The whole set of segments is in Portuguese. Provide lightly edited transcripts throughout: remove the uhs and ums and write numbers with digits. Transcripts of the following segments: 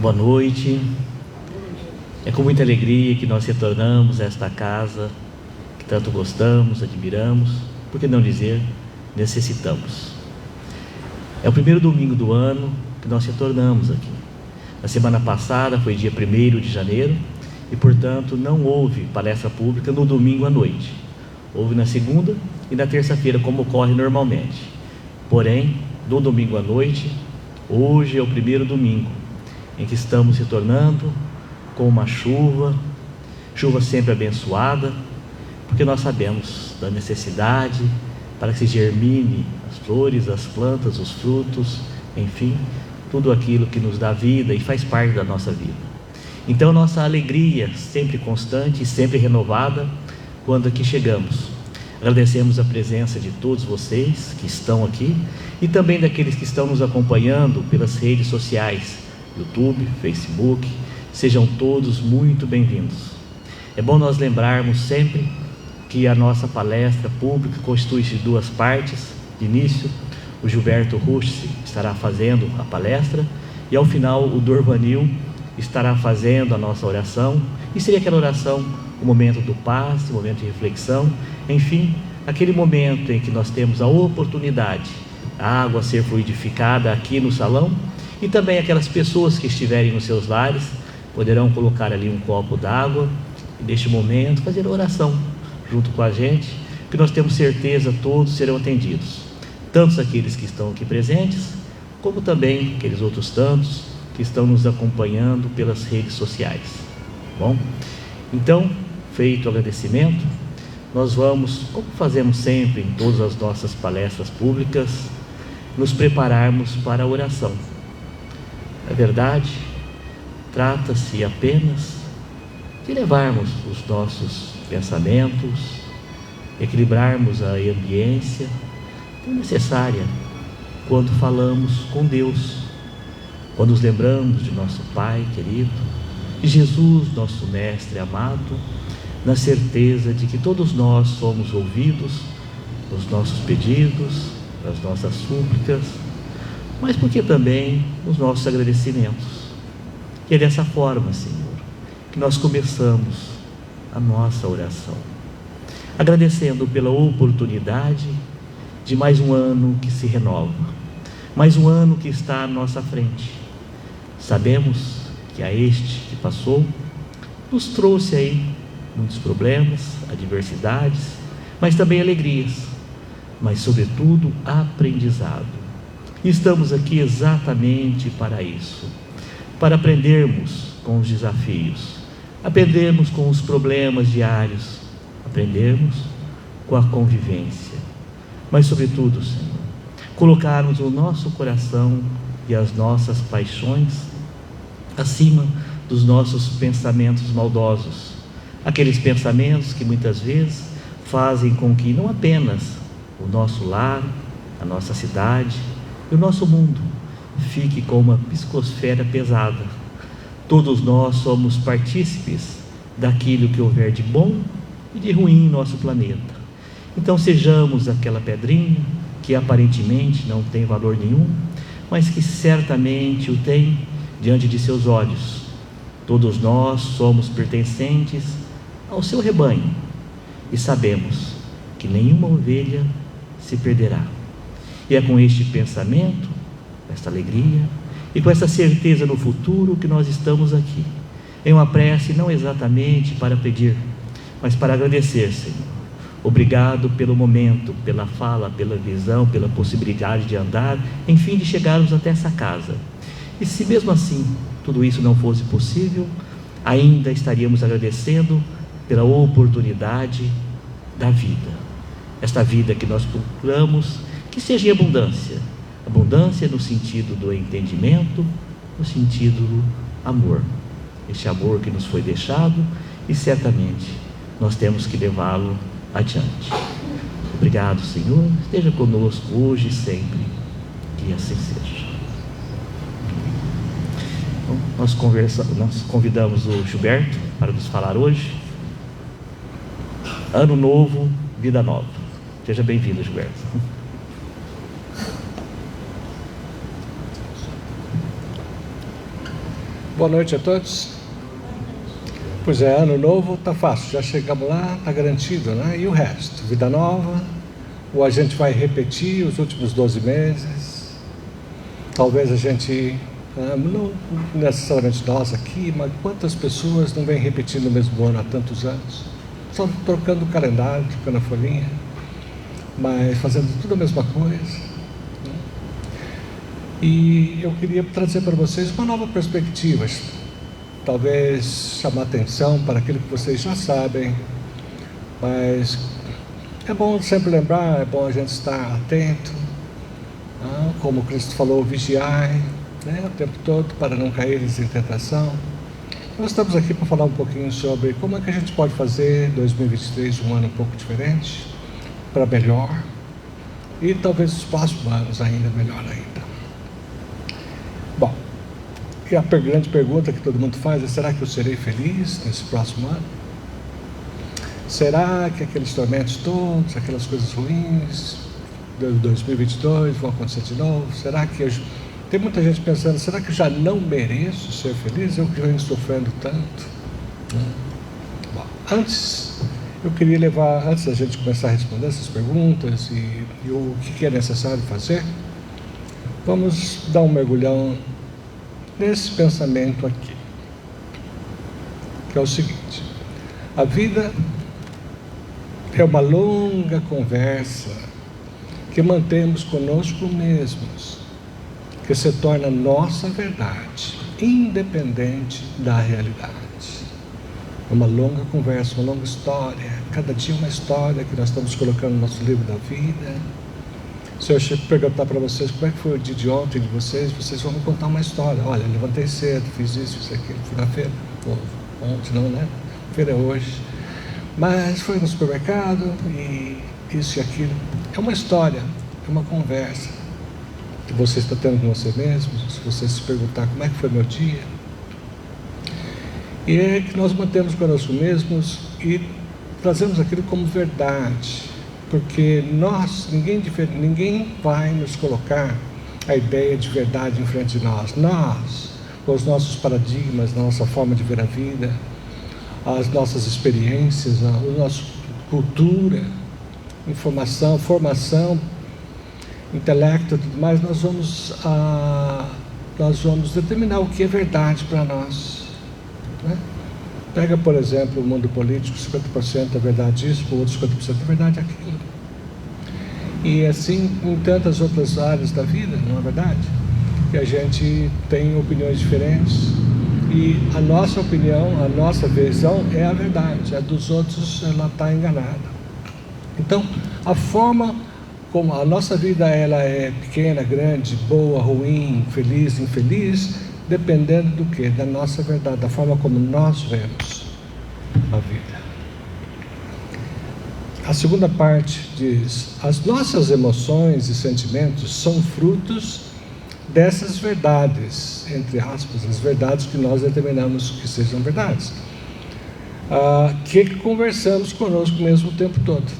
Boa noite. É com muita alegria que nós retornamos a esta casa que tanto gostamos, admiramos, por que não dizer, necessitamos. É o primeiro domingo do ano que nós retornamos aqui. Na semana passada foi dia 1º de janeiro e, portanto, não houve palestra pública no domingo à noite. Houve na segunda e na terça-feira, como ocorre normalmente. Porém, no domingo à noite, hoje é o primeiro domingo em que estamos retornando com uma chuva sempre abençoada, porque nós sabemos da necessidade para que se germine as flores, as plantas, os frutos, enfim, tudo aquilo que nos dá vida e faz parte da nossa vida. Então, nossa alegria sempre constante e sempre renovada quando aqui chegamos. Agradecemos a presença de todos vocês que estão aqui e também daqueles que estão nos acompanhando pelas redes sociais, YouTube, Facebook. Sejam todos muito bem-vindos. É bom nós lembrarmos sempre que a nossa palestra pública constitui-se de duas partes. De início, o Gilberto Rucci estará fazendo a palestra e ao final o Dorvanil estará fazendo a nossa oração, e seria aquela oração, o momento do passe, o momento de reflexão, enfim, aquele momento em que nós temos a oportunidade, a água ser fluidificada aqui no salão, e também aquelas pessoas que estiverem nos seus lares poderão colocar ali um copo d'água e neste momento fazer a oração junto com a gente, que nós temos certeza todos serão atendidos, tanto aqueles que estão aqui presentes, como também aqueles outros tantos que estão nos acompanhando pelas redes sociais. Bom, então, feito o agradecimento, nós vamos, como fazemos sempre em todas as nossas palestras públicas, nos prepararmos para a oração. Na verdade, trata-se apenas de levarmos os nossos pensamentos, equilibrarmos a ambiência tão necessária quando falamos com Deus, quando nos lembramos de nosso Pai querido, de Jesus, nosso Mestre amado, na certeza de que todos nós somos ouvidos nos nossos pedidos, nas nossas súplicas, mas porque também nos nossos agradecimentos. E é dessa forma, Senhor, que nós começamos a nossa oração, agradecendo pela oportunidade de mais um ano que se renova, mais um ano que está à nossa frente. Sabemos que a este que passou nos trouxe aí muitos problemas, adversidades, mas também alegrias, mas sobretudo aprendizado. E estamos aqui exatamente para isso, para aprendermos com os desafios, aprendermos com os problemas diários, aprendermos com a convivência, mas sobretudo, Senhor, colocarmos o nosso coração e as nossas paixões acima dos nossos pensamentos maldosos, aqueles pensamentos que muitas vezes fazem com que não apenas o nosso lar, a nossa cidade e o nosso mundo fique com uma psicosfera pesada. Todos nós somos partícipes daquilo que houver de bom e de ruim em nosso planeta. Então sejamos aquela pedrinha que aparentemente não tem valor nenhum, mas que certamente o tem diante de seus olhos. Todos nós somos pertencentes ao seu rebanho e sabemos que nenhuma ovelha se perderá. E é com este pensamento, com esta alegria e com essa certeza no futuro que nós estamos aqui, em uma prece não exatamente para pedir, mas para agradecer, Senhor. Obrigado pelo momento, pela fala, pela visão, pela possibilidade de andar, enfim, de chegarmos até essa casa. E se mesmo assim tudo isso não fosse possível, ainda estaríamos agradecendo pela oportunidade da vida, esta vida que nós procuramos que seja em abundância, abundância no sentido do entendimento, no sentido do amor, este amor que nos foi deixado e certamente nós temos que levá-lo adiante. Obrigado, Senhor, esteja conosco hoje e sempre, que assim seja. Então, nós convidamos o Gilberto para nos falar hoje. Ano novo, vida nova. Seja bem-vindo, Gilberto. Boa noite a todos. Pois é, ano novo tá fácil, já chegamos lá, tá garantido, né? E o resto? Vida nova? Ou a gente vai repetir os últimos 12 meses? Talvez a gente, não necessariamente nós aqui, mas quantas pessoas não vêm repetindo o mesmo ano há tantos anos? Só trocando o calendário, trocando a folhinha, mas fazendo tudo a mesma coisa. E eu queria trazer para vocês uma nova perspectiva, talvez chamar atenção para aquilo que vocês já sabem, mas é bom sempre lembrar, é bom a gente estar atento, como Cristo falou, vigiai, né, o tempo todo para não cair em tentação. Nós estamos aqui para falar um pouquinho sobre como é que a gente pode fazer 2023 um ano um pouco diferente, para melhor, e talvez os próximos anos ainda melhor ainda. Bom, e a grande pergunta que todo mundo faz é: será que eu serei feliz nesse próximo ano? Será que aqueles tormentos todos, aquelas coisas ruins de 2022 vão acontecer de novo? Será que tem muita gente pensando: será que eu já não mereço ser feliz? Eu que venho sofrendo tanto. Bom, antes da gente começar a responder essas perguntas e o que é necessário fazer, vamos dar um mergulhão nesse pensamento aqui, que é o seguinte: a vida é uma longa conversa que mantemos conosco mesmos, que se torna nossa verdade, independente da realidade. É uma longa conversa, uma longa história, cada dia uma história que nós estamos colocando no nosso livro da vida. Se eu perguntar para vocês como é que foi o dia de ontem de vocês vão me contar uma história. Olha, levantei cedo, fiz isso, fiz aquilo, fui na feira. Ontem não, né? Feira é hoje. Mas foi no supermercado e isso e aquilo. É uma história, é uma conversa que você está tendo com você mesmo. Se você se perguntar como é que foi meu dia, e é que nós mantemos conosco mesmos e trazemos aquilo como verdade, porque ninguém vai nos colocar a ideia de verdade em frente de nós, com os nossos paradigmas, a nossa forma de ver a vida, as nossas experiências, a nossa cultura, informação, formação, intelecto e tudo mais, nós vamos determinar o que é verdade para nós, né? Pega, por exemplo, o mundo político: 50% é verdade isso, o outro 50% é verdade aquilo. E assim em tantas outras áreas da vida, não é verdade? Que a gente tem opiniões diferentes e a nossa opinião, a nossa visão é a verdade, a dos outros ela está enganada. Então, a forma como a nossa vida ela é pequena, grande, boa, ruim, feliz, infeliz, dependendo do que? Da nossa verdade, da forma como nós vemos a vida. A segunda parte diz: as nossas emoções e sentimentos são frutos dessas verdades, entre aspas, as verdades que nós determinamos que sejam verdades, que conversamos conosco mesmo o tempo todo.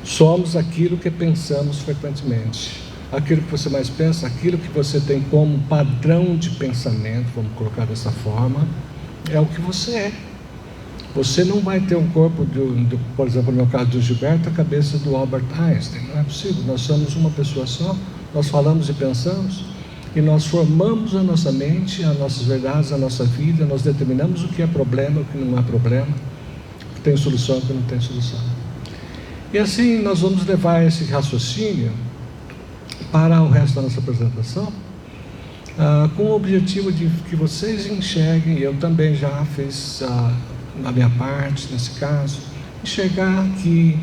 Somos aquilo que pensamos frequentemente. Aquilo que você mais pensa, aquilo que você tem como padrão de pensamento, vamos colocar dessa forma, é o que você é. Você não vai ter um corpo, por exemplo, no meu caso do Gilberto, a cabeça do Albert Einstein. Não é possível. Nós somos uma pessoa só, nós falamos e pensamos, e nós formamos a nossa mente, as nossas verdades, a nossa vida, nós determinamos o que é problema, o que não é problema, o que tem solução, o que não tem solução. E assim nós vamos levar esse raciocínio para o resto da nossa apresentação, com o objetivo de que vocês enxerguem, eu também já fiz na minha parte, nesse caso, enxergar que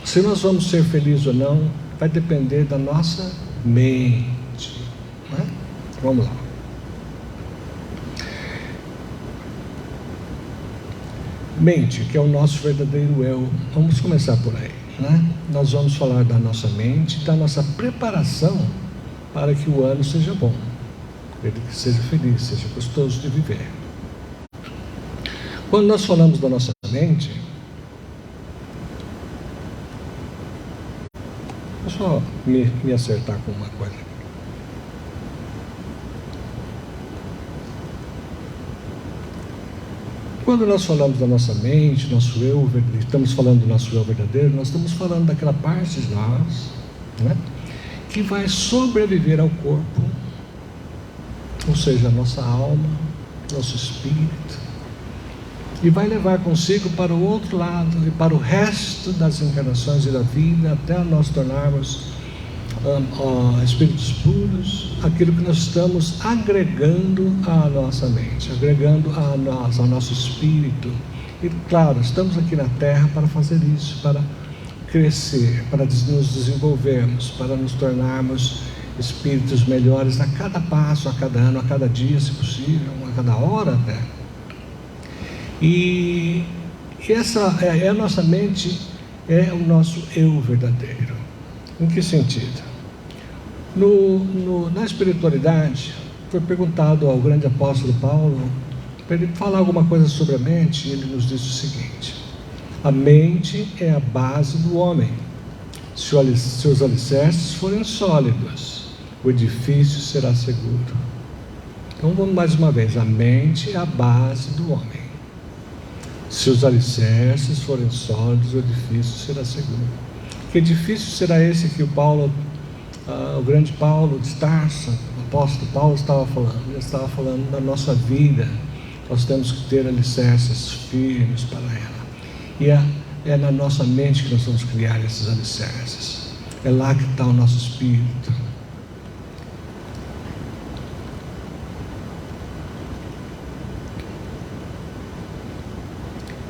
se nós vamos ser felizes ou não, vai depender da nossa mente, né? Vamos lá. Mente, que é o nosso verdadeiro eu. Vamos começar por aí, né? Nós vamos falar da nossa mente, da nossa preparação para que o ano seja bom, que seja feliz, seja gostoso de viver. Quando nós falamos da nossa mente, vou só me acertar com uma coisa. quando nós falamos da nossa mente, nosso eu, estamos falando do nosso eu verdadeiro, nós estamos falando daquela parte de nós, né, que vai sobreviver ao corpo, ou seja, a nossa alma, nosso espírito, e vai levar consigo para o outro lado e para o resto das encarnações e da vida, até nós tornarmos espíritos puros, aquilo que nós estamos agregando à nossa mente, agregando ao nosso espírito. E claro, estamos aqui na Terra para fazer isso, para crescer, para nos desenvolvermos, para nos tornarmos espíritos melhores a cada passo, a cada ano, a cada dia, se possível, a cada hora até. E essa é a nossa mente, é o nosso eu verdadeiro. Em que sentido? Na espiritualidade, foi perguntado ao grande apóstolo Paulo para ele falar alguma coisa sobre a mente, e ele nos disse o seguinte: a mente é a base do homem. Se os alicerces forem sólidos, o edifício será seguro. Então vamos mais uma vez: a mente é a base do homem. Se os alicerces forem sólidos, o edifício será seguro. Que edifício será esse que o grande Paulo de Tarso, o apóstolo Paulo estava falando? Ele estava falando da nossa vida. Nós temos que ter alicerces firmes para ela. E é na nossa mente que nós vamos criar esses alicerces. É lá que está o nosso espírito.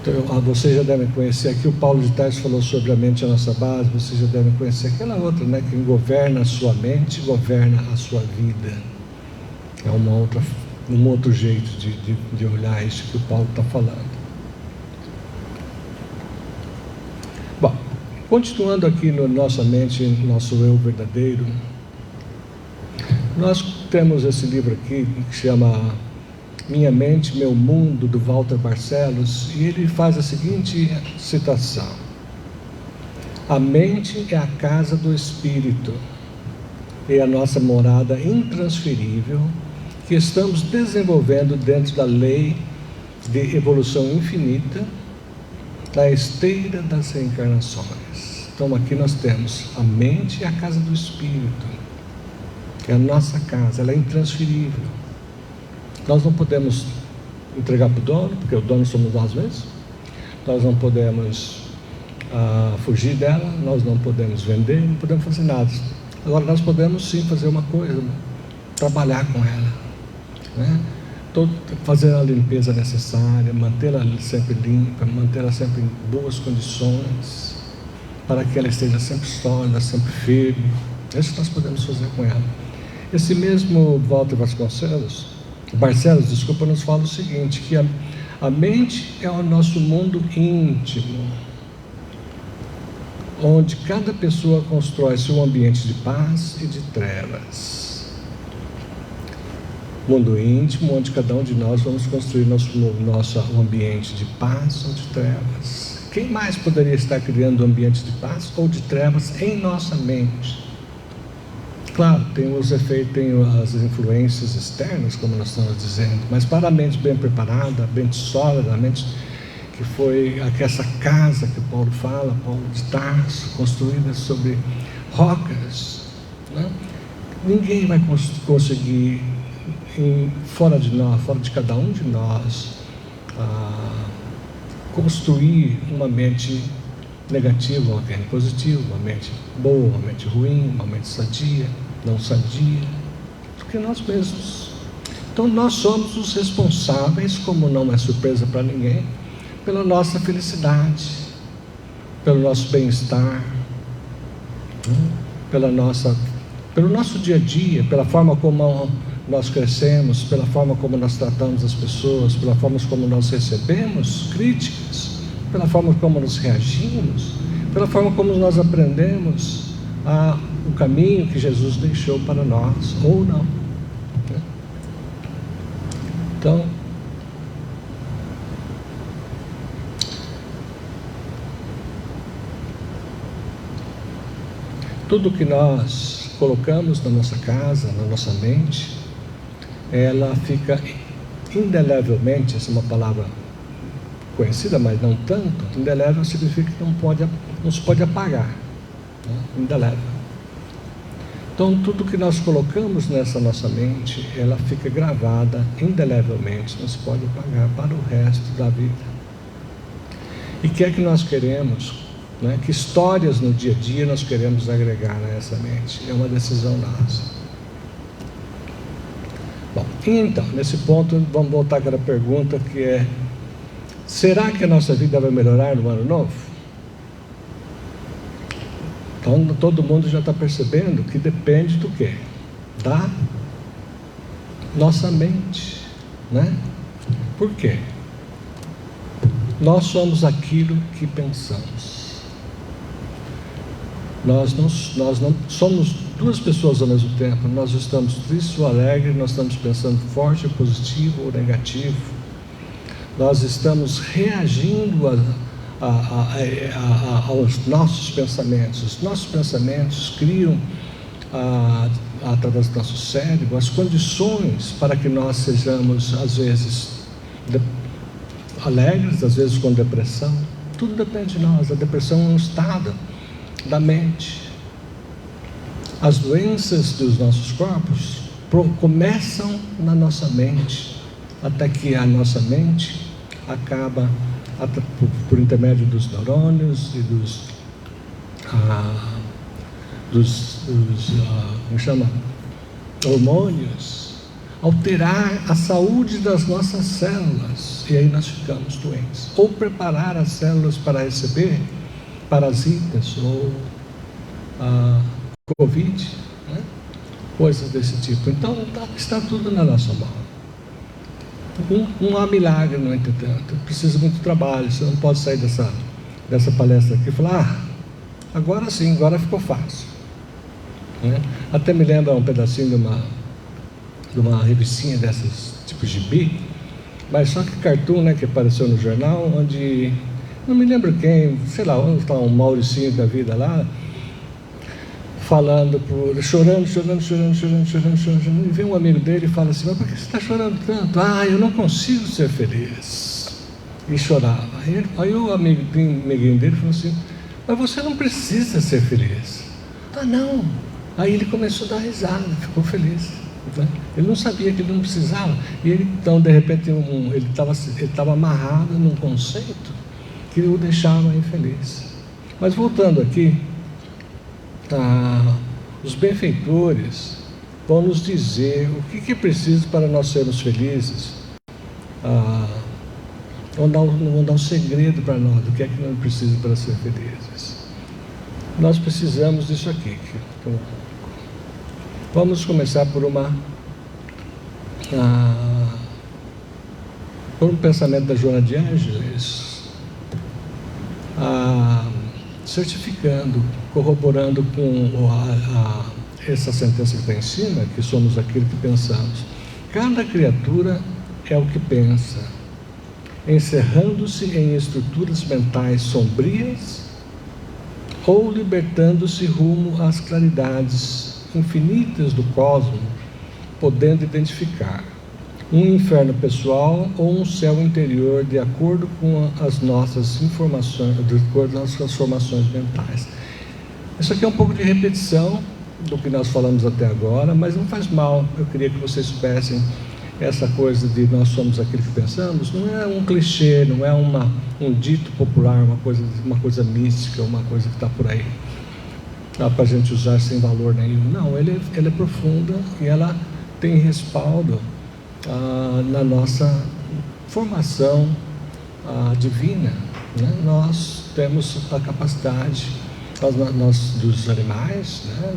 Então, vocês já devem conhecer aqui, o Paulo de Tarso falou sobre a mente, a nossa base. Vocês já devem conhecer aquela outra, né? Quem governa a sua mente, governa a sua vida. É um outro jeito de olhar isso que o Paulo está falando. Bom, continuando aqui na nossa mente, nosso eu verdadeiro, nós temos esse livro aqui que chama Minha Mente, Meu Mundo, do Walter Barcelos, e ele faz a seguinte citação: a mente é a casa do espírito, é a nossa morada intransferível que estamos desenvolvendo dentro da lei de evolução infinita, da esteira das reencarnações. Então aqui nós temos a mente é a casa do espírito, que é a nossa casa, ela é intransferível. Nós não podemos entregar para o dono, porque o dono somos nós mesmos. Nós não podemos fugir dela, nós não podemos vender, não podemos fazer nada. Agora nós podemos sim fazer uma coisa: trabalhar com ela, né? Fazer a limpeza necessária, mantê-la sempre limpa, mantê-la sempre em boas condições, para que ela esteja sempre sólida, sempre firme. É isso que nós podemos fazer com ela. Esse mesmo Walter Barcelos, nos fala o seguinte: que a mente é o nosso mundo íntimo, onde cada pessoa constrói seu ambiente de paz e de trevas. Mundo íntimo, onde cada um de nós vamos construir nosso ambiente de paz ou de trevas. Quem mais poderia estar criando um ambiente de paz ou de trevas em nossa mente? Claro, tem os efeitos, tem as influências externas, como nós estamos dizendo, mas para a mente bem preparada, bem sólida, a mente que foi essa casa que Paulo fala, Paulo de Tarso, construída sobre rocas, né? Ninguém vai conseguir, fora de nós, fora de cada um de nós, construir uma mente negativa, uma mente positiva, uma mente boa, uma mente ruim, uma mente sadia, não sadia, do que nós mesmos. Então nós somos os responsáveis, como não é surpresa para ninguém, pela nossa felicidade, pelo nosso bem-estar, pelo nosso dia a dia, pela forma como nós crescemos, pela forma como nós tratamos as pessoas, pela forma como nós recebemos críticas, pela forma como nós reagimos, pela forma como nós aprendemos o caminho que Jesus deixou para nós, ou não. Então, tudo que nós colocamos na nossa casa, na nossa mente, ela fica indelevelmente, essa é uma palavra conhecida, mas não tanto, indelével significa que não se pode apagar, né? Indelével. Então, tudo que nós colocamos nessa nossa mente, ela fica gravada indelevelmente, não se pode apagar para o resto da vida. E o que é que nós queremos, né? Que histórias no dia a dia nós queremos agregar a essa mente? É uma decisão nossa. Bom, então, nesse ponto, vamos voltar àquela pergunta que é: será que a nossa vida vai melhorar no ano novo? Então, todo mundo já está percebendo que depende do quê? Da nossa mente, né? Por quê? Nós somos aquilo que pensamos. Nós não somos duas pessoas ao mesmo tempo. Nós estamos tristes ou alegres, nós estamos pensando forte, positivo ou negativo. Nós estamos reagindo aos nossos pensamentos. Os nossos pensamentos criam, através do nosso cérebro, as condições para que nós sejamos, às vezes, alegres, às vezes com depressão. Tudo depende de nós. A depressão é um estado da mente. As doenças dos nossos corpos começam na nossa mente, até que a nossa mente acaba, por intermédio dos neurônios e hormônios, alterar a saúde das nossas células, e aí nós ficamos doentes. Ou preparar as células para receber parasitas ou Covid, né? Coisas desse tipo. Então está tudo na nossa mão. Não há milagre, no entretanto. Precisa muito trabalho. Você não pode sair dessa palestra aqui e falar: agora sim, agora ficou fácil, né? Até me lembra um pedacinho de uma revistinha dessas, tipo gibi, mas só que cartoon, né, que apareceu no jornal, onde, não me lembro quem, sei lá, onde está um Mauricinho da vida lá, falando, chorando, e vem um amigo dele e fala assim: mas por que você está chorando tanto? Eu não consigo ser feliz. E chorava. Aí o amiguinho dele falou assim: mas você não precisa ser feliz. Não. Aí ele começou a dar risada, ficou feliz, né? Ele não sabia que ele não precisava. E ele, então, de repente, ele estava amarrado num conceito que o deixava infeliz. Mas voltando aqui, os benfeitores vão nos dizer o que é preciso para nós sermos felizes. Vão dar um segredo para nós do que é que nós precisamos para ser felizes. Nós precisamos disso aqui. Vamos começar por um pensamento da Joana de Ângeles, certificando, corroborando com essa sentença que está em cima, que somos aquilo que pensamos. Cada criatura é o que pensa, encerrando-se em estruturas mentais sombrias ou libertando-se rumo às claridades infinitas do cosmos, podendo identificar um inferno pessoal ou um céu interior de acordo com as nossas informações, de acordo com as transformações mentais. Isso aqui é um pouco de repetição do que nós falamos até agora, mas não faz mal. Eu queria que vocês soubessem essa coisa de nós somos aquilo que pensamos. Não é um clichê, não é um dito popular, uma coisa mística, uma coisa que está por aí, para a gente usar sem valor nenhum. Não, ela é profunda e ela tem respaldo na nossa formação divina, né? Nós temos a capacidade, nós dos animais, né?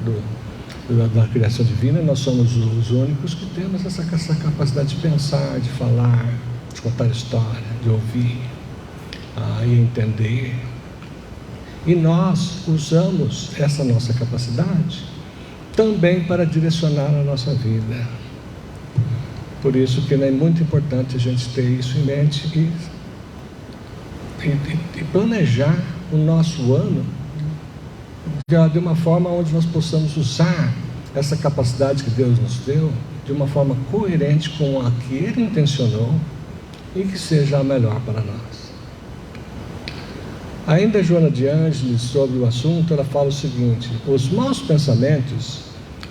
Da criação divina, nós somos os únicos que temos essa capacidade de pensar, de falar, de contar história, de ouvir e entender. E nós usamos essa nossa capacidade também para direcionar a nossa vida. Por isso que é muito importante a gente ter isso em mente e planejar o nosso ano de uma forma onde nós possamos usar essa capacidade que Deus nos deu de uma forma coerente com a que Ele intencionou e que seja a melhor para nós. Ainda Joana de Ângeles, sobre o assunto, ela fala o seguinte: os maus pensamentos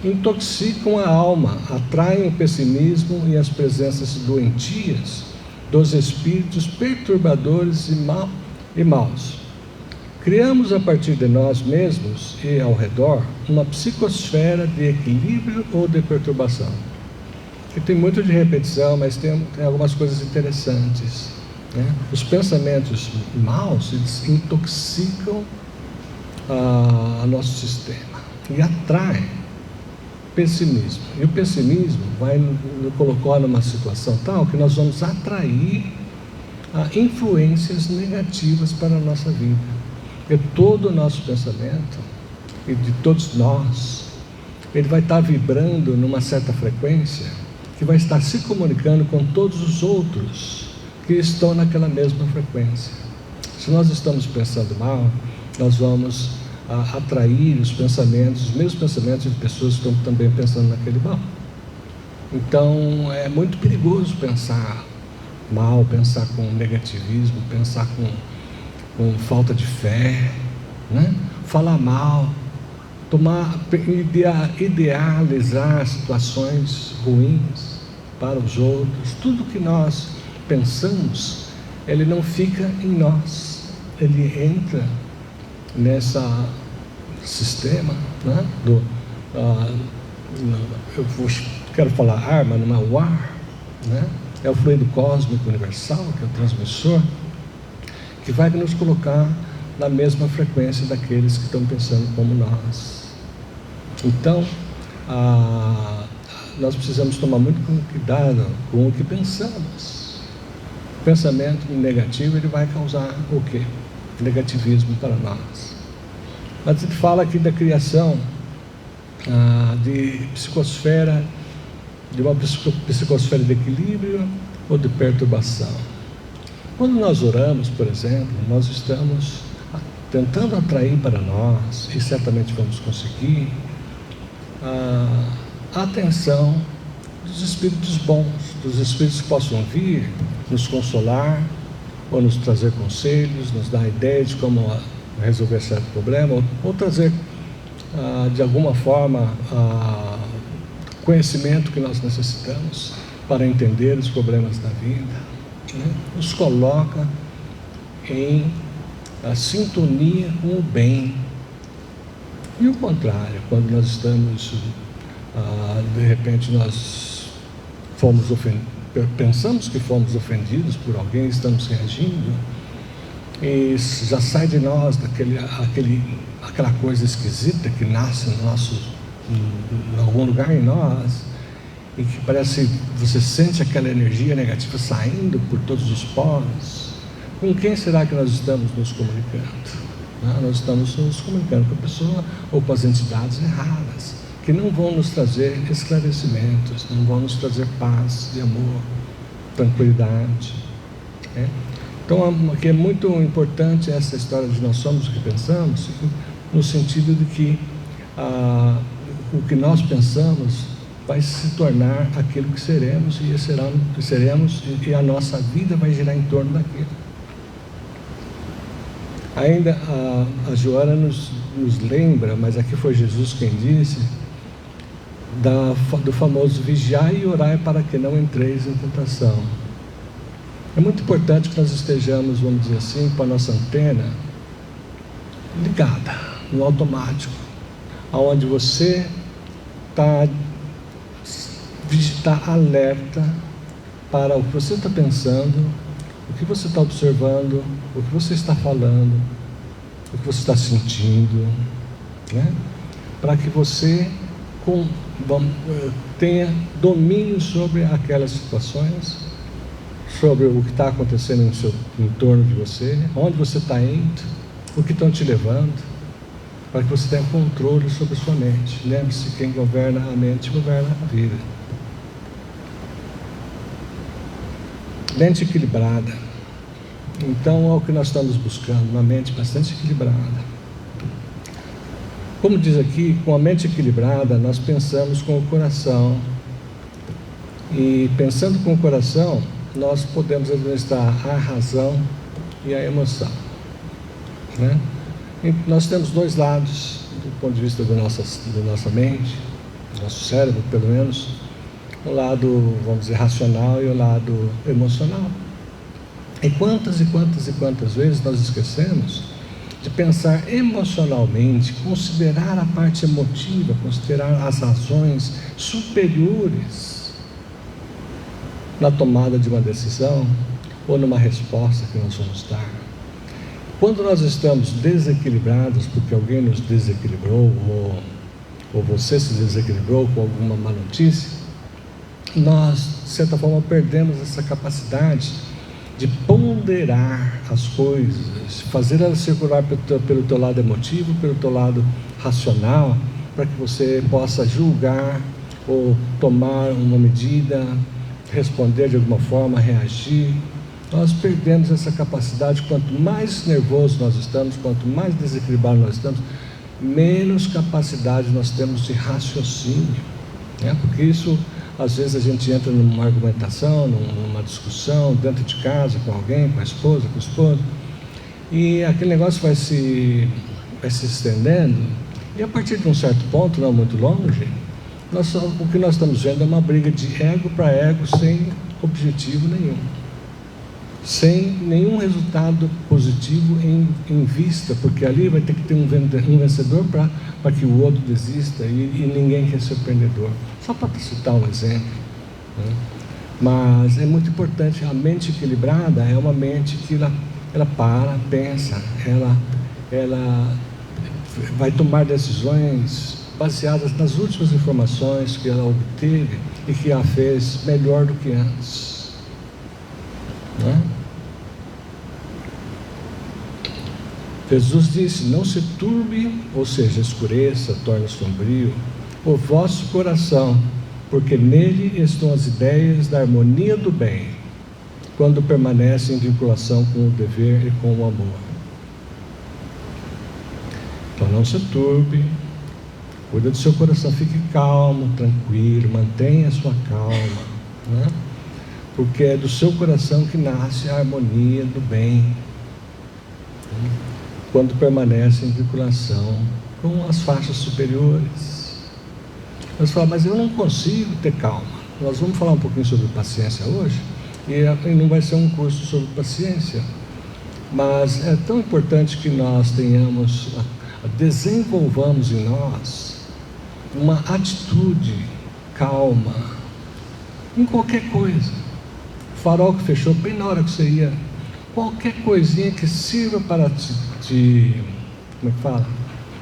intoxicam a alma, atraem o pessimismo e as presenças doentias dos espíritos perturbadores e maus. Criamos a partir de nós mesmos e ao redor uma psicosfera de equilíbrio ou de perturbação. Que tem muito de repetição, mas tem algumas coisas interessantes, né? Os pensamentos maus, eles intoxicam o nosso sistema e atraem pessimismo. E o pessimismo vai nos colocar numa situação tal que nós vamos atrair influências negativas para a nossa vida. Porque todo o nosso pensamento, e de todos nós, ele vai estar vibrando numa certa frequência, que vai estar se comunicando com todos os outros que estão naquela mesma frequência. Se nós estamos pensando mal, nós vamos atrair os mesmos pensamentos de pessoas que estão também pensando naquele mal. Então, é muito perigoso pensar mal, pensar com negativismo, pensar com falta de fé, né? Falar mal, idealizar situações ruins para os outros. Tudo que nós pensamos, ele não fica em nós, ele entra nesse sistema, né? Quero falar ar, mas não é o ar, né? É o fluido cósmico universal, que é o transmissor, que vai nos colocar na mesma frequência daqueles que estão pensando como nós. Então, nós precisamos tomar muito cuidado com o que pensamos. O pensamento negativo, ele vai causar o quê? Negativismo para nós. Mas ele fala aqui da criação de psicosfera, de uma psicosfera de equilíbrio ou de perturbação. Quando nós oramos, por exemplo, nós estamos tentando atrair para nós, e certamente vamos conseguir, a atenção dos espíritos bons, dos espíritos que possam vir nos consolar, ou nos trazer conselhos, nos dar ideias de como resolver certo problema, ou trazer, de alguma forma, conhecimento que nós necessitamos para entender os problemas da vida. Nos coloca em sintonia com o bem. E o contrário, quando nós estamos, de repente nós pensamos que fomos ofendidos por alguém, estamos reagindo, e já sai de nós aquela coisa esquisita que nasce em algum lugar em nós, e que parece, você sente aquela energia negativa saindo por todos os poros. Com quem será que nós estamos nos comunicando? Nós estamos nos comunicando com a pessoa ou com as entidades erradas, que não vão nos trazer esclarecimentos, não vão nos trazer paz, de amor, tranquilidade. Então, aqui é muito importante essa história de nós somos o que pensamos, no sentido de que o que nós pensamos vai se tornar aquilo que seremos, e a nossa vida vai girar em torno daquilo. Ainda a Joana nos lembra, mas aqui foi Jesus quem disse, do famoso vigiai e orai para que não entreis em tentação. É muito importante que nós estejamos, vamos dizer assim, com a nossa antena ligada, no automático, aonde você está alerta para o que você está pensando, o que você está observando, o que você está falando, o que você está sentindo, né? Para que você tenha domínio sobre aquelas situações, sobre o que está acontecendo no seu entorno de você, onde você está indo, o que estão te levando, para que você tenha controle sobre a sua mente. Lembre-se, quem governa a mente governa a vida. Mente equilibrada. Então, é o que nós estamos buscando, uma mente bastante equilibrada. Como diz aqui, com a mente equilibrada, nós pensamos com o coração. E pensando com o coração, nós podemos administrar a razão e a emoção. né? E nós temos dois lados do ponto de vista da nossa mente, do nosso cérebro, pelo menos, o lado, vamos dizer, racional e o lado emocional. E quantas vezes nós esquecemos de pensar emocionalmente, considerar a parte emotiva, considerar as razões superiores na tomada de uma decisão ou numa resposta que nós vamos dar. Quando nós estamos desequilibrados porque alguém nos desequilibrou ou você se desequilibrou com alguma má notícia, nós, de certa forma, perdemos essa capacidade de ponderar as coisas, fazer elas circular pelo teu lado emotivo, pelo teu lado racional, para que você possa julgar ou tomar uma medida, responder de alguma forma, reagir. Nós perdemos essa capacidade. Quanto mais nervoso nós estamos, quanto mais desequilibrado nós estamos, menos capacidade nós temos de raciocínio, né? Porque isso, às vezes a gente entra numa argumentação, numa discussão, dentro de casa, com alguém, com a esposa, com o esposo, e aquele negócio vai se estendendo, e a partir de um certo ponto, não muito longe, o que nós estamos vendo é uma briga de ego para ego, sem objetivo nenhum, sem nenhum resultado positivo em vista, porque ali vai ter que ter um vencedor para que o outro desista, e ninguém quer ser perdedor. Só para citar um exemplo, né? Mas é muito importante. A mente equilibrada é uma mente que ela para, pensa, ela vai tomar decisões baseadas nas últimas informações que ela obteve e que a fez melhor do que antes, né? Jesus disse: não se turbe, ou seja, escureça, torne sombrio o vosso coração, porque nele estão as ideias da harmonia do bem, quando permanecem em vinculação com o dever e com o amor. Então não se turbe, cuida do seu coração, fique calmo, tranquilo, mantenha a sua calma, né? Porque é do seu coração que nasce a harmonia do bem, quando permanece em vinculação com as faixas superiores. Você fala: mas eu não consigo ter calma. Nós vamos falar um pouquinho sobre paciência hoje, e não vai ser um curso sobre paciência, mas é tão importante que nós desenvolvamos em nós uma atitude calma em qualquer coisa. O farol que fechou bem na hora que você ia, qualquer coisinha que sirva para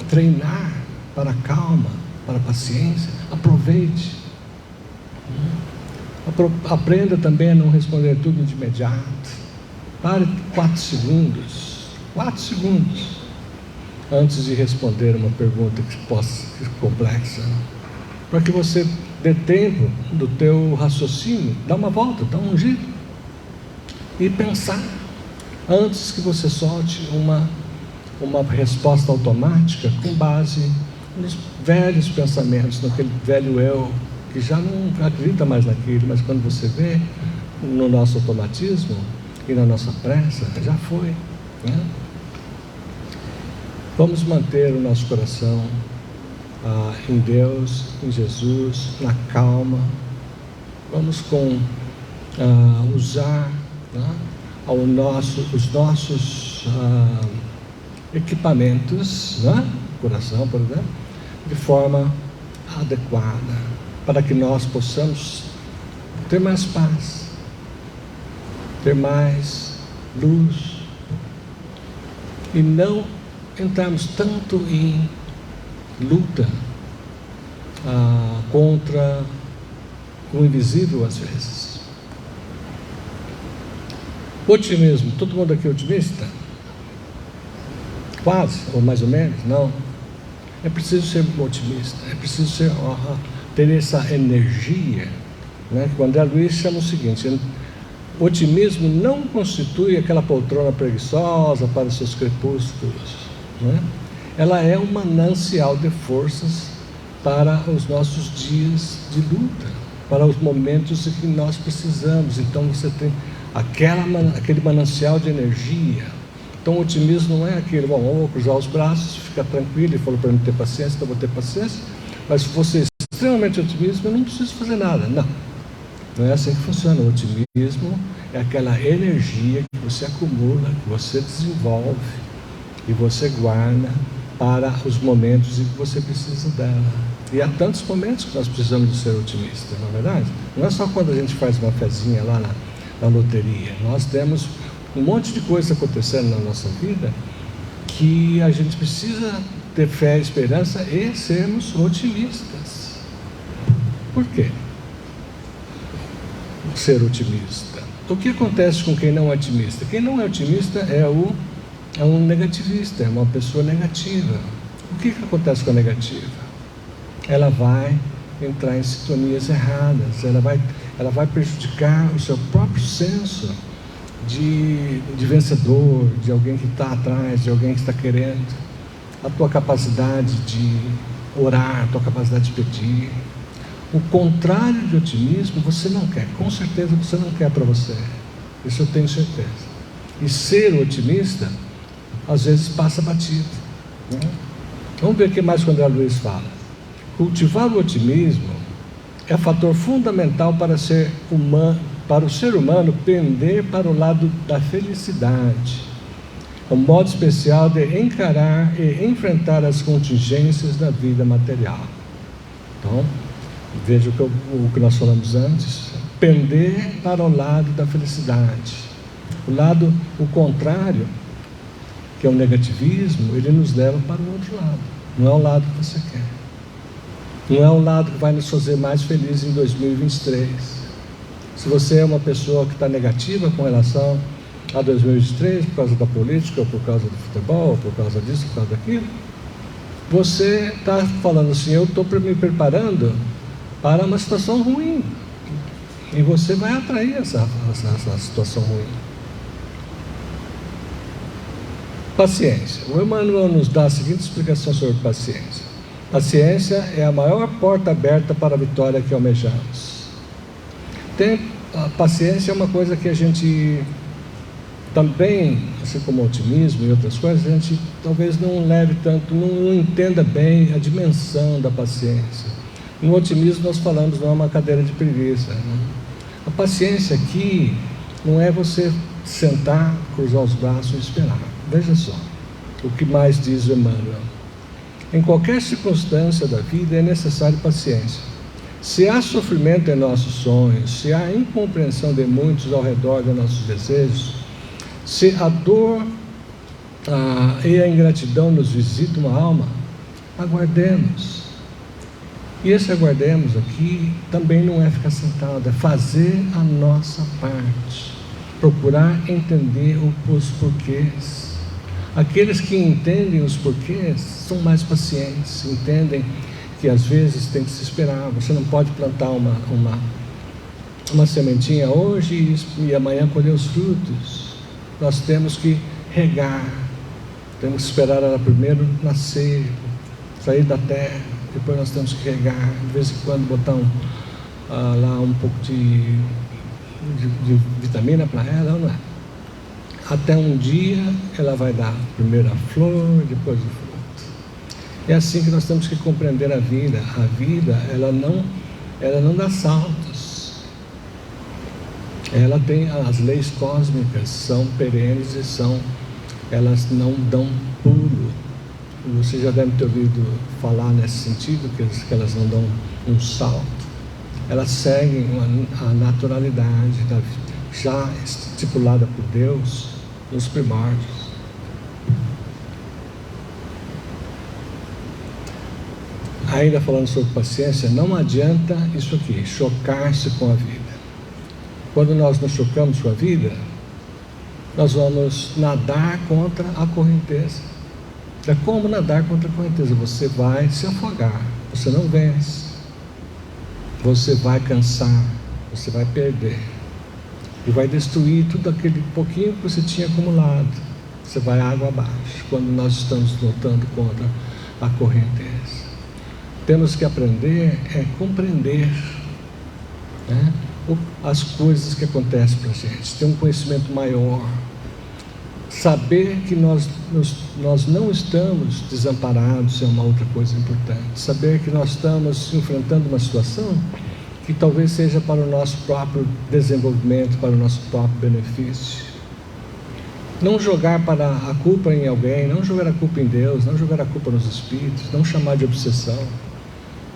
treinar para a calma, para a paciência, aproveite. Aprenda também a não responder tudo de imediato. Pare 4 segundos antes de responder uma pergunta que possa ser complexa, para que você dê tempo do teu raciocínio, dá uma volta, dá um giro e pensar antes que você solte uma resposta automática com base nos velhos pensamentos, naquele velho eu que já não acredita mais naquilo, mas quando você vê no nosso automatismo e na nossa pressa, já foi, né? Vamos manter o nosso coração em Deus, em Jesus, na calma. Vamos usar, né, os nossos equipamentos, né? Coração, por exemplo, de forma adequada, para que nós possamos ter mais paz, ter mais luz, e não entrarmos tanto em luta contra o invisível às vezes. Otimismo. Todo mundo aqui é otimista? Quase, ou mais ou menos? Não. É preciso ser otimista, é preciso ter essa energia, né? Que o André Luiz chama o seguinte: otimismo não constitui aquela poltrona preguiçosa para os seus crepúsculos, né? Ela é um manancial de forças para os nossos dias de luta, para os momentos em que nós precisamos. Então você tem aquele manancial de energia. Então Então o otimismo não é aquele, bom, eu vou cruzar os braços, ficar tranquilo, ele falou para mim ter paciência, então eu vou ter paciência, mas se você é extremamente otimista, eu não preciso fazer nada. Não, não é assim que funciona. O otimismo é aquela energia que você acumula, que você desenvolve e você guarda para os momentos em que você precisa dela. E há tantos momentos que nós precisamos de ser otimistas, não é verdade? Não é só quando a gente faz uma fezinha lá na loteria. Nós temos um monte de coisa acontecendo na nossa vida que a gente precisa ter fé, esperança e sermos otimistas. Por quê? Ser otimista. O que acontece com quem não é otimista? Quem não é otimista é um negativista, é uma pessoa negativa. O que acontece com a negativa? Ela vai entrar em sintonias erradas, ela vai prejudicar o seu próprio senso de vencedor, de alguém que está atrás, de alguém que está querendo, a tua capacidade de orar, a tua capacidade de pedir. O contrário de otimismo você não quer, com certeza você não quer para você, isso eu tenho certeza. E ser otimista às vezes passa batido, né? Vamos ver o que mais o André Luiz fala. Cultivar o otimismo é fator fundamental para o ser humano pender para o lado da felicidade, um modo especial de encarar e enfrentar as contingências da vida material. Então, veja o que nós falamos antes, pender para o lado da felicidade. O contrário, que é o negativismo, ele nos leva para o outro lado. Não é o lado que você quer. Não é o lado que vai nos fazer mais felizes em 2023. Se você é uma pessoa que está negativa com relação a 2023, por causa da política, ou por causa do futebol, ou por causa disso, por causa daquilo, você está falando assim, eu estou me preparando para uma situação ruim. E você vai atrair essa situação ruim. Paciência. O Emmanuel nos dá a seguinte explicação sobre paciência. Paciência é a maior porta aberta para a vitória que almejamos. A paciência é uma coisa que a gente também, assim como o otimismo e outras coisas, a gente talvez não leve tanto, não entenda bem a dimensão da paciência. No otimismo nós falamos, não é uma cadeira de preguiça, né? A paciência aqui não é você sentar, cruzar os braços e esperar. Veja só, o que mais diz o Emmanuel. Em qualquer circunstância da vida é necessário paciência. Se há sofrimento em nossos sonhos, se há incompreensão de muitos ao redor de nossos desejos, se a dor e a ingratidão nos visitam a alma, aguardemos. E esse aguardemos aqui também não é ficar sentado, é fazer a nossa parte, procurar entender os porquês. Aqueles que entendem os porquês são mais pacientes, entendem que às vezes tem que se esperar. Você não pode plantar uma sementinha hoje e amanhã colher os frutos. Nós temos que regar, temos que esperar ela primeiro nascer, sair da terra, depois nós temos que regar, de vez em quando botar lá um pouco de vitamina para ela, não é? Até um dia ela vai dar primeiro a flor, depois o fruto. É assim que nós temos que compreender a vida. A vida, ela não dá saltos. Ela tem as leis cósmicas, são perenes e elas não dão pulo. Você já deve ter ouvido falar nesse sentido, que elas não dão um salto. Elas seguem a naturalidade da vida, já estipulada por Deus nos primórdios. Ainda falando sobre paciência, não adianta isso aqui, chocar-se com a vida. Quando nós nos chocamos com a vida, nós vamos nadar contra a correnteza. É como nadar contra a correnteza, você vai se afogar, você não vence, você vai cansar, você vai perder. E vai destruir tudo aquele pouquinho que você tinha acumulado. Você vai água abaixo, quando nós estamos lutando contra a correnteza. Temos que aprender compreender, né, as coisas que acontecem para a gente, ter um conhecimento maior, Saber que nós não estamos desamparados é uma outra coisa importante. Saber que nós estamos enfrentando uma situação que talvez seja para o nosso próprio desenvolvimento, para o nosso próprio benefício. Não jogar a culpa em alguém, não jogar a culpa em Deus, não jogar a culpa nos espíritos, não chamar de obsessão,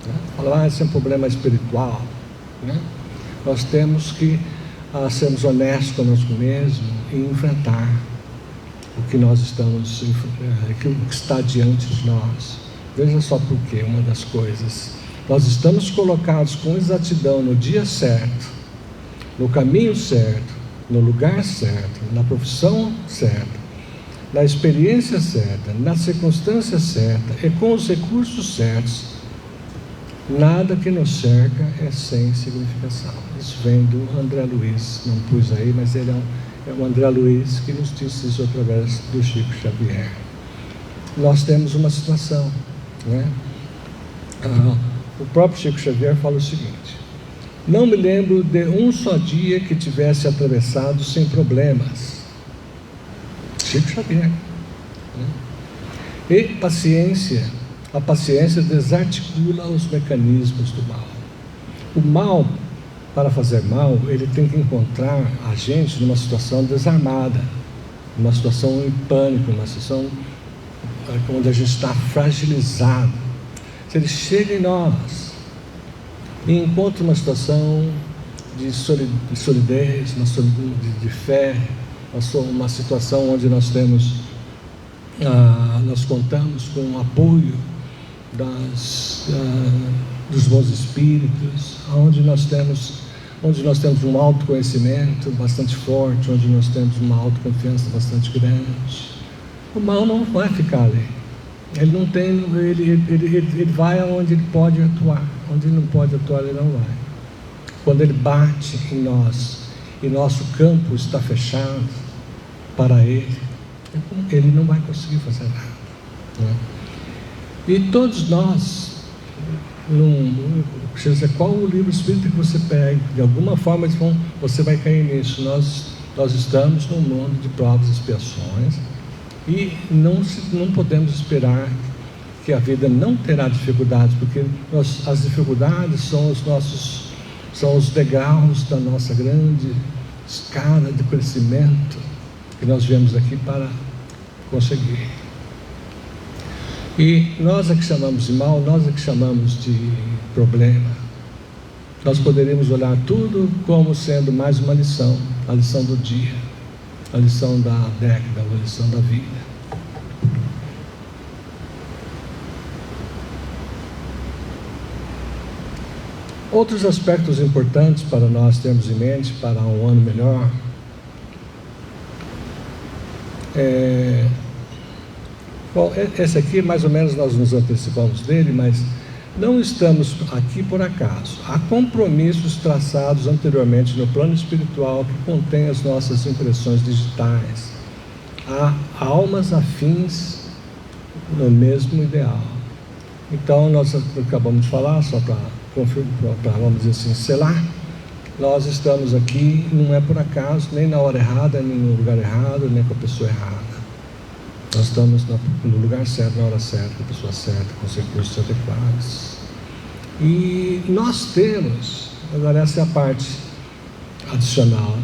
né? Falar, esse é um problema espiritual, né? Nós temos que sermos honestos conosco mesmo e enfrentar o que nós estamos, o que está diante de nós. Veja só por quê, uma das coisas. Nós estamos colocados com exatidão no dia certo, no caminho certo, no lugar certo, na profissão certa, na experiência certa, na circunstância certa e com os recursos certos. Nada que nos cerca é sem significação. Isso vem do André Luiz, não pus aí, mas ele é o André Luiz que nos disse isso através do Chico Xavier. Nós temos uma situação, né? O próprio Chico Xavier fala o seguinte: não me lembro de um só dia que tivesse atravessado sem problemas. Chico Xavier, né? E paciência. A paciência desarticula os mecanismos do mal. O mal, para fazer mal, ele tem que encontrar a gente numa situação desarmada, numa situação em pânico, numa situação onde a gente está fragilizado. Se ele chega em nós e encontra uma situação de solidez, de fé, uma situação onde nós contamos com o apoio dos bons espíritos, onde nós temos um autoconhecimento bastante forte, onde nós temos uma autoconfiança bastante grande. O mal não vai ficar ali. Ele vai aonde ele pode atuar. Onde ele não pode atuar, ele não vai. Quando ele bate em nós e nosso campo está fechado para ele não vai conseguir fazer nada, né? E todos nós, qual o livro espírita que você pega, de alguma forma você vai cair nisso. Nós estamos num mundo de provas e expiações e não podemos esperar que a vida não terá dificuldades, porque as dificuldades são os degraus da nossa grande escada de crescimento que nós viemos aqui para conseguir. E nós é que chamamos de mal, nós é que chamamos de problema. Nós poderíamos olhar tudo como sendo mais uma lição, a lição do dia, a lição da década, a lição da vida. Outros aspectos importantes para nós termos em mente para um ano melhor esse aqui, mais ou menos, nós nos antecipamos dele, mas não estamos aqui por acaso. Há compromissos traçados anteriormente no plano espiritual que contém as nossas impressões digitais. Há almas afins no mesmo ideal. Então, nós acabamos de falar, só para vamos dizer assim, selar, nós estamos aqui, não é por acaso, nem na hora errada, nem no lugar errado, nem com a pessoa errada. Nós estamos no lugar certo, na hora certa, com a pessoa certa, com os recursos adequados. E nós temos, agora essa é a parte adicional,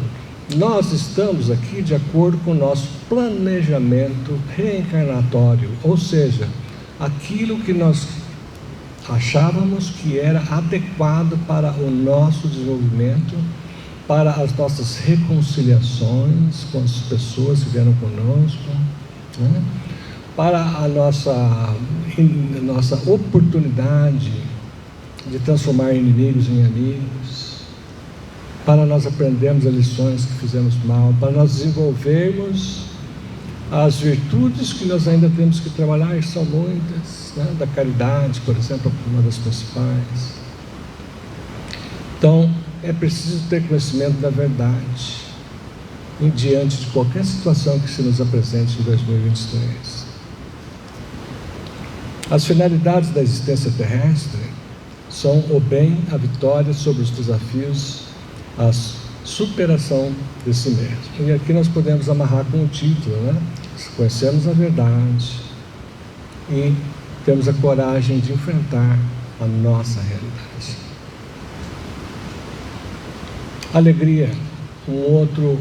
nós estamos aqui de acordo com o nosso planejamento reencarnatório, ou seja, aquilo que nós achávamos que era adequado para o nosso desenvolvimento, para as nossas reconciliações com as pessoas que vieram conosco, né? Para a nossa oportunidade de transformar inimigos em amigos, para nós aprendermos as lições que fizemos mal, para nós desenvolvermos as virtudes que nós ainda temos que trabalhar, e são muitas, né? Da caridade, por exemplo, uma das principais. Então, é preciso ter conhecimento da verdade diante de qualquer situação que se nos apresente em 2023. As finalidades da existência terrestre são o bem, a vitória sobre os desafios, as superação de si mesmo. E aqui nós podemos amarrar com o título, né? Conhecemos a verdade e temos a coragem de enfrentar a nossa realidade. Alegria, um outro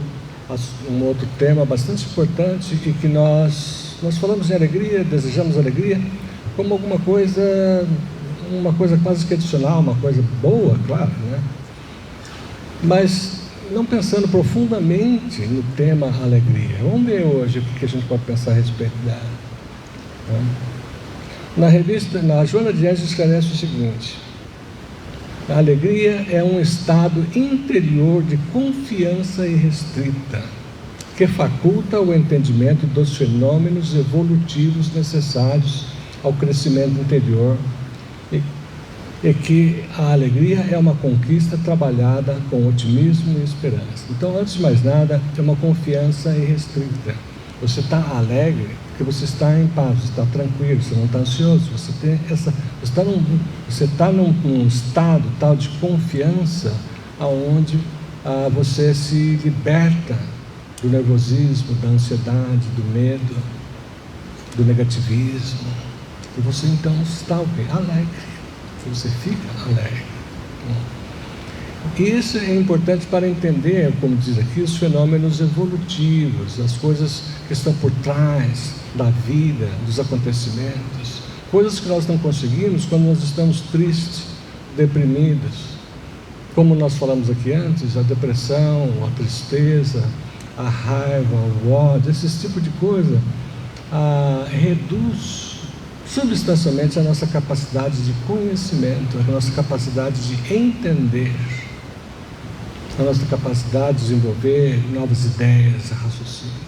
tema bastante importante, e que nós falamos em alegria, desejamos alegria como uma coisa quase que adicional, uma coisa boa, claro, né? Mas não pensando profundamente no tema alegria. Vamos ver hoje o que a gente pode pensar a respeito dela. Na Joana de Ângeles esclarece o seguinte: a alegria é um estado interior de confiança irrestrita, que faculta o entendimento dos fenômenos evolutivos necessários ao crescimento interior, e que a alegria é uma conquista trabalhada com otimismo e esperança. Então, antes de mais nada, é uma confiança irrestrita. Você está alegre porque você está em paz, você está tranquilo, você não está ansioso, você está num estado tal de confiança aonde você se liberta do nervosismo, da ansiedade, do medo, do negativismo, e você então está alegre. Você fica alegre. Isso é importante para entender, como diz aqui, os fenômenos evolutivos, as coisas que estão por trás da vida, dos acontecimentos, coisas que nós não conseguimos quando nós estamos tristes, deprimidos. Como nós falamos aqui antes, a depressão, a tristeza, a raiva, o ódio, esse tipo de coisa reduz substancialmente a nossa capacidade de conhecimento, a nossa capacidade de entender, a nossa capacidade de desenvolver novas ideias, raciocínios.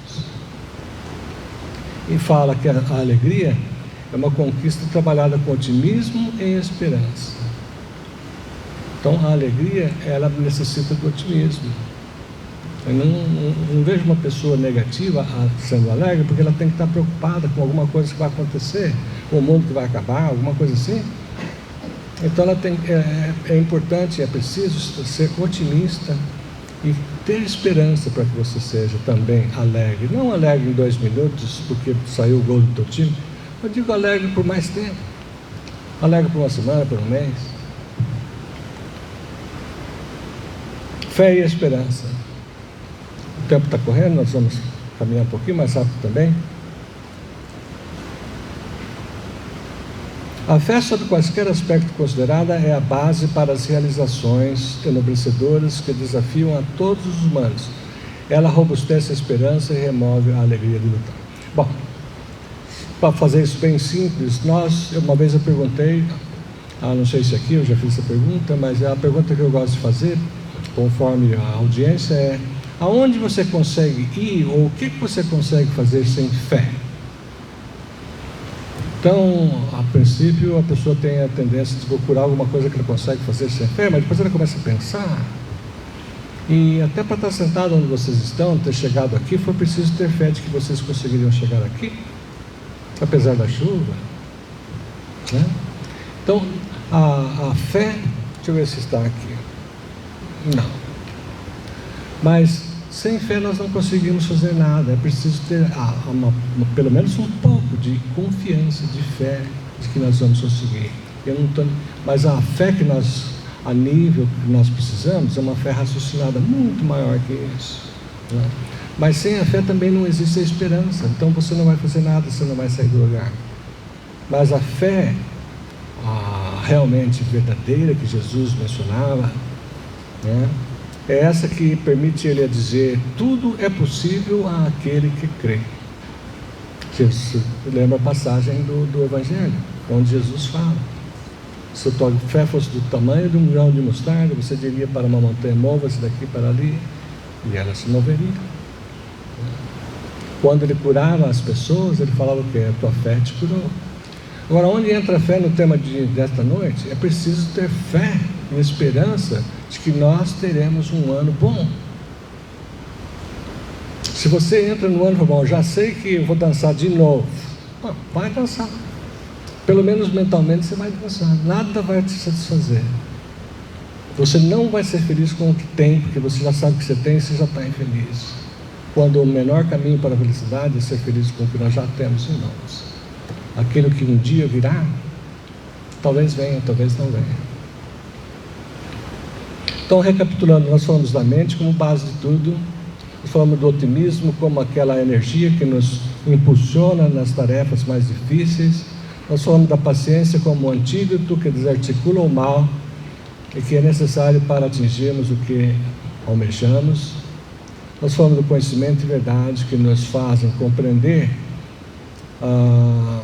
E fala que a alegria é uma conquista trabalhada com otimismo e esperança. Então a alegria, ela necessita do otimismo. Eu não vejo uma pessoa negativa sendo alegre, porque ela tem que estar preocupada com alguma coisa que vai acontecer, com o mundo que vai acabar, alguma coisa assim. Então é importante, é preciso ser otimista e ter esperança para que você seja também alegre. Não alegre em 2 minutos, porque saiu o gol do teu time. Eu digo alegre por mais tempo. Alegre por uma semana, por um mês. Fé e esperança. O tempo está correndo, nós vamos caminhar um pouquinho mais rápido também. A fé, sob qualquer aspecto considerada, é a base para as realizações enobrecedoras que desafiam a todos os humanos. Ela robustece a esperança e remove a alegria de lutar. Bom, para fazer isso bem simples, uma vez eu perguntei, não sei se aqui eu já fiz essa pergunta, mas a pergunta que eu gosto de fazer, conforme a audiência, é: aonde você consegue ir, ou o que você consegue fazer sem fé? Então, a princípio, a pessoa tem a tendência de procurar alguma coisa que ela consegue fazer sem fé, mas depois ela começa a pensar. E até para estar sentado onde vocês estão, ter chegado aqui, foi preciso ter fé de que vocês conseguiriam chegar aqui, apesar da chuva, né? Então, a fé, deixa eu ver se está aqui. Não. Mas sem fé nós não conseguimos fazer nada. É preciso ter pelo menos um pouco de confiança, de fé, de que nós vamos conseguir. Mas a fé que a nível que nós precisamos, é uma fé raciocinada muito maior que isso, né? Mas sem a fé também não existe a esperança. Então você não vai fazer nada, você não vai sair do lugar. Mas a fé, realmente verdadeira, que Jesus mencionava, né? É essa que permite ele dizer: tudo é possível àquele que crê. Você lembra a passagem do Evangelho, onde Jesus fala: se a tua fé fosse do tamanho de um grão de mostarda, você diria para uma montanha: mova-se daqui para ali, e ela se moveria. Quando ele curava as pessoas, ele falava o quê? A tua fé te curou. Agora, onde entra a fé no tema desta noite? É preciso ter fé e esperança de que nós teremos um ano bom. Se você entra no ano bom, já sei que eu vou dançar de novo. Vai dançar. Pelo menos mentalmente você vai dançar. Nada vai te satisfazer. Você não vai ser feliz com o que tem, porque você já sabe o que você tem e você já está infeliz. Quando o menor caminho para a felicidade é ser feliz com o que nós já temos em mãos. Aquilo que um dia virá, talvez venha, talvez não venha. Então, recapitulando, nós falamos da mente como base de tudo, nós falamos do otimismo como aquela energia que nos impulsiona nas tarefas mais difíceis, nós falamos da paciência como um antídoto que desarticula o mal e que é necessário para atingirmos o que almejamos. Nós falamos do conhecimento e verdade que nos fazem compreender a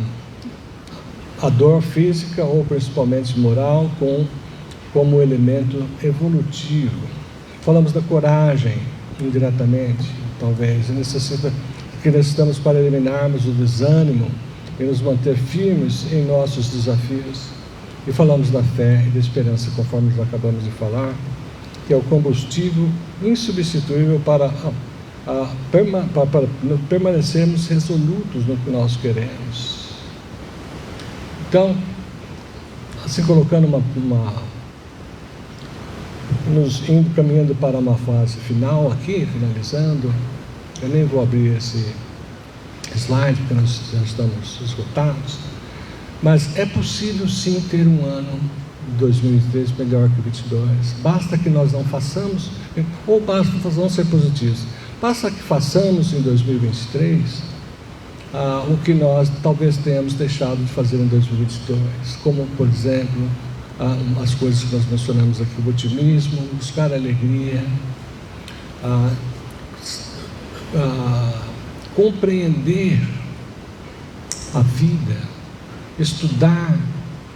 dor física ou principalmente moral como elemento evolutivo. Falamos da coragem, indiretamente, talvez, que necessitamos para eliminarmos o desânimo e nos manter firmes em nossos desafios. E falamos da fé e da esperança, conforme nós acabamos de falar, que é o combustível insubstituível para permanecermos resolutos no que nós queremos. Então, assim colocando nos indo caminhando para uma fase final aqui, finalizando, eu nem vou abrir esse slide porque nós já estamos esgotados, mas é possível sim ter um ano 2023 melhor que 2022. Basta que nós não façamos, ou basta, vamos ser positivos, basta que façamos em 2023 o que nós talvez tenhamos deixado de fazer em 2022, como por exemplo as coisas que nós mencionamos aqui, o otimismo, buscar alegria, compreender a vida, estudar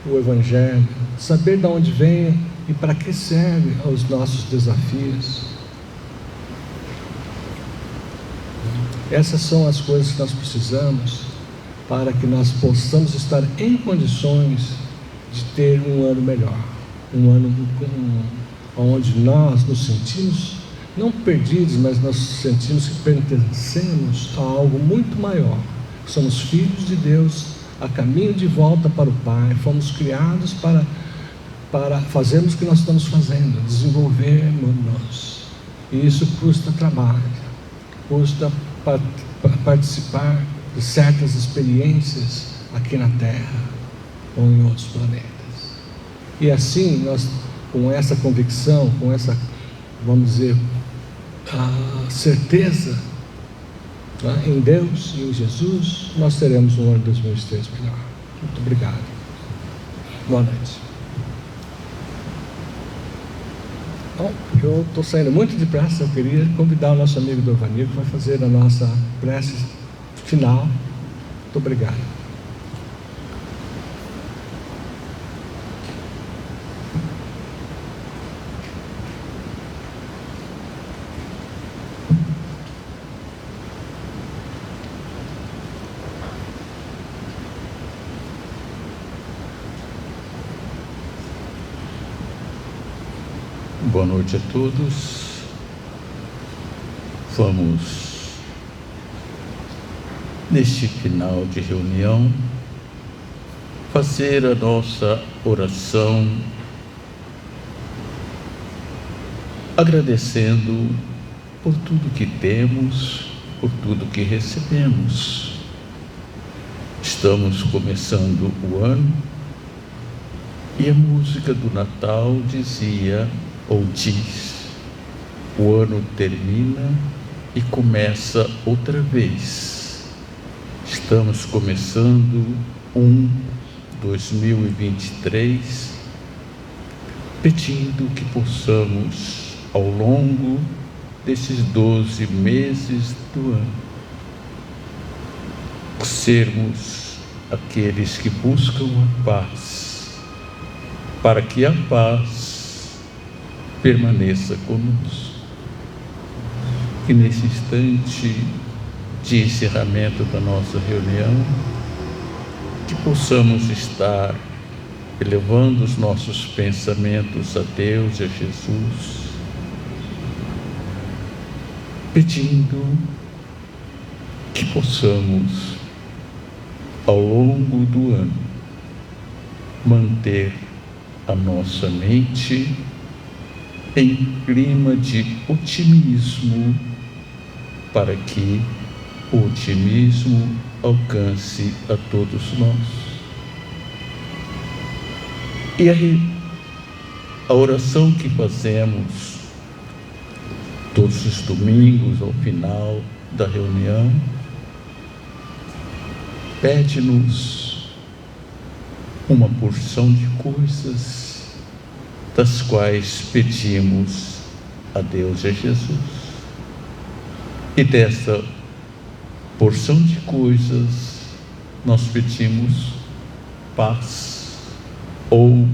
o Evangelho, saber de onde vem e para que serve aos nossos desafios. Essas são as coisas que nós precisamos para que nós possamos estar em condições de ter um ano melhor, um ano onde nós nos sentimos não perdidos, mas nós sentimos que pertencemos a algo muito maior. Somos filhos de Deus, a caminho de volta para o Pai, fomos criados para fazermos o que nós estamos fazendo, desenvolvermos-nos. E isso custa trabalho, custa participar de certas experiências aqui na Terra ou em outros planetas. E assim, nós, com essa convicção, com essa, vamos dizer, a certeza em Deus e em Jesus, nós teremos um ano de 2023 melhor. Muito obrigado. Boa noite. Bom, eu estou saindo muito depressa, eu queria convidar o nosso amigo Dovanir, que vai fazer a nossa prece final. Muito obrigado. Boa noite a todos. Vamos, neste final de reunião, fazer a nossa oração agradecendo por tudo que temos, por tudo que recebemos. Estamos começando o ano e a música do Natal dizia ou diz: o ano termina e começa outra vez. Estamos começando 2023, pedindo que possamos, ao longo desses 12 meses do ano, sermos aqueles que buscam a paz, para que a paz permaneça conosco. E nesse instante de encerramento da nossa reunião, que possamos estar elevando os nossos pensamentos a Deus e a Jesus, pedindo que possamos, ao longo do ano, manter a nossa mente em clima de otimismo, para que o otimismo alcance a todos nós. E a oração que fazemos todos os domingos ao final da reunião pede-nos uma porção de coisas das quais pedimos a Deus e a Jesus. E dessa porção de coisas nós pedimos paz, ou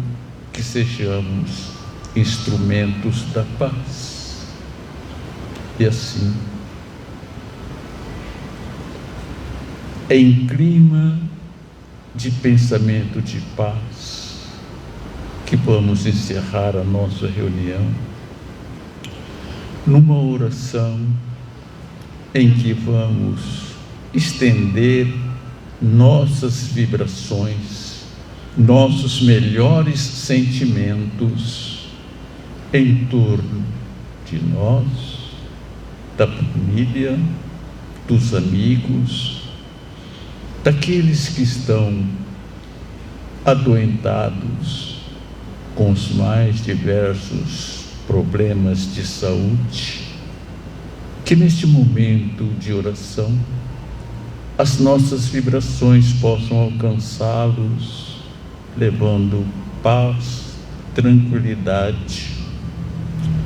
que sejamos instrumentos da paz. E assim, em clima de pensamento de paz, que vamos encerrar a nossa reunião numa oração em que vamos estender nossas vibrações, nossos melhores sentimentos em torno de nós, da família, dos amigos, daqueles que estão adoentados com os mais diversos problemas de saúde, que neste momento de oração as nossas vibrações possam alcançá-los, levando paz, tranquilidade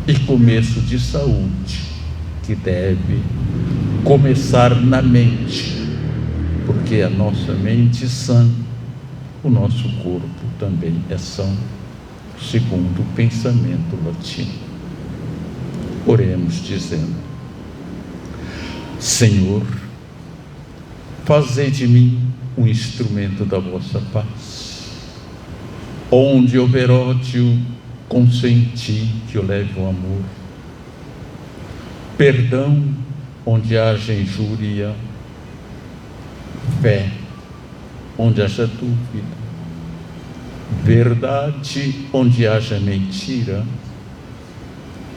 e começo de saúde, que deve começar na mente, porque a nossa mente sã, o nosso corpo também é são, segundo o pensamento latino. Oremos dizendo: Senhor, fazei de mim um instrumento da vossa paz. Onde houver ódio, consenti que eu leve o amor. Perdão onde haja injúria. Fé onde haja dúvida. Verdade onde haja mentira.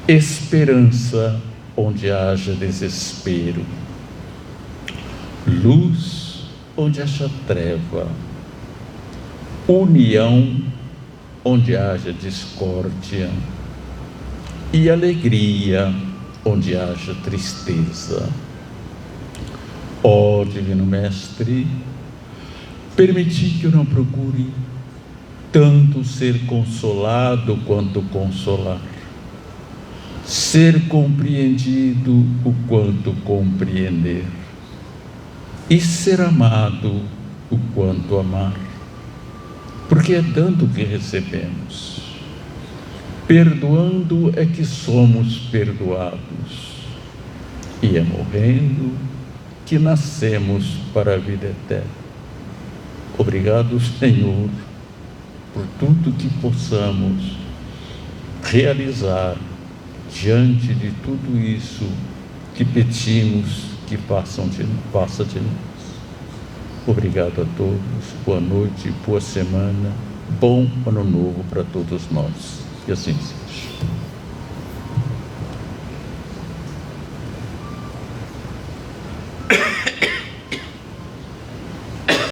Esperança onde haja desespero. Luz onde haja treva. União onde haja discórdia. E alegria onde haja tristeza. Ó Divino Mestre, permiti que eu não procure tanto ser consolado quanto consolar, ser compreendido o quanto compreender, e ser amado o quanto amar, porque é dando que recebemos, perdoando é que somos perdoados, e é morrendo que nascemos para a vida eterna. Obrigado, Senhor, por tudo que possamos realizar diante de tudo isso que pedimos que faça de nós. Obrigado a todos, boa noite, boa semana, bom ano novo para todos nós, e assim seja.